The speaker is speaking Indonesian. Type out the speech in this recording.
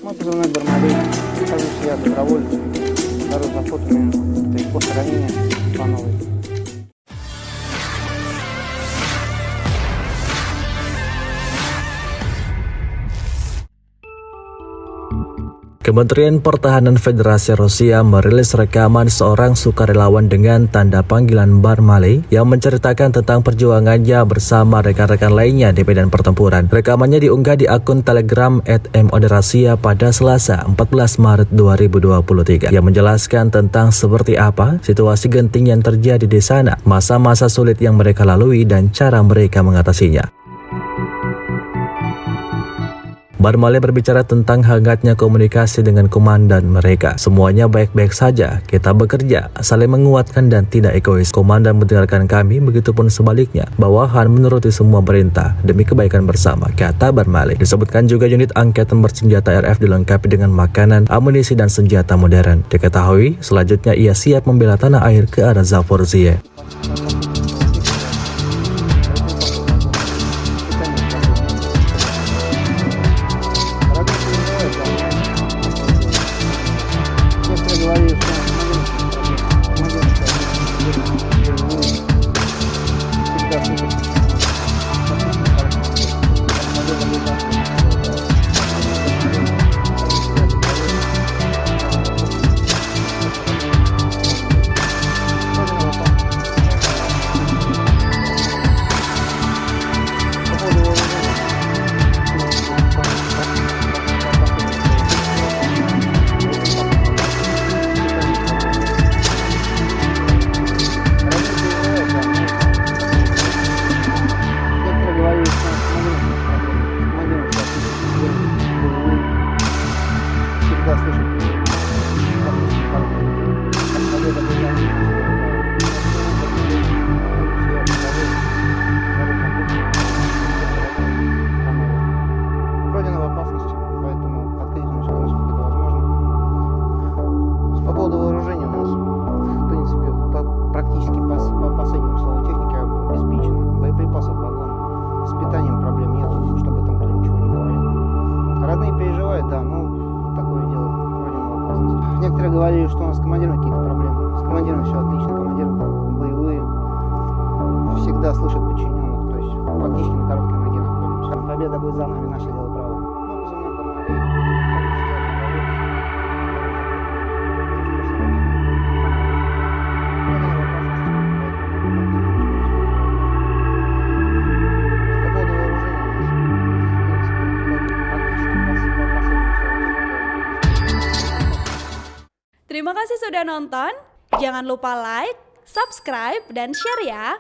Мы позывной Бармалей, нахожусь я добровольцем, второй заход у меня, то есть после ранения по новой. Kementerian Pertahanan Federasi Rusia merilis rekaman seorang sukarelawan dengan tanda panggilan Barmалей yang menceritakan tentang perjuangannya bersama rekan-rekan lainnya di medan pertempuran. Rekamannya diunggah di akun Telegram @modrasia pada Selasa 14 Maret 2023 yang menjelaskan tentang seperti apa situasi genting yang terjadi di sana, masa-masa sulit yang mereka lalui dan cara mereka mengatasinya. Barmалей berbicara tentang hangatnya komunikasi dengan komandan mereka. Semuanya baik-baik saja, kita bekerja, saling menguatkan dan tidak egois. Komandan mendengarkan kami, begitupun sebaliknya. Bawahan menuruti semua perintah demi kebaikan bersama, kata Barmалей. Disebutkan juga unit angkatan bersenjata RF dilengkapi dengan makanan, amunisi dan senjata modern. Diketahui selanjutnya ia siap membela tanah air ke arah Zaporizhia. Родина в опасности, поэтому открыть насколько это возможно. По поводу вооружения у нас, в принципе, практически по последнему слову техники обеспечено. Боеприпасов вагон, с питанием проблем нет, чтобы там кто ничего не говорил. Родные переживают, да, но такое дело, Родина в опасности. Некоторые говорили, что у нас с командиром какие-то проблемы. С командиром все отлично, командиры боевые, всегда слышат подчиненных, то есть практически на короткой ноге находимся. Победа будет за нами, наше дело право. Мы позывной Бармалей, Terima kasih sudah nonton. Jangan lupa like, subscribe, dan share ya.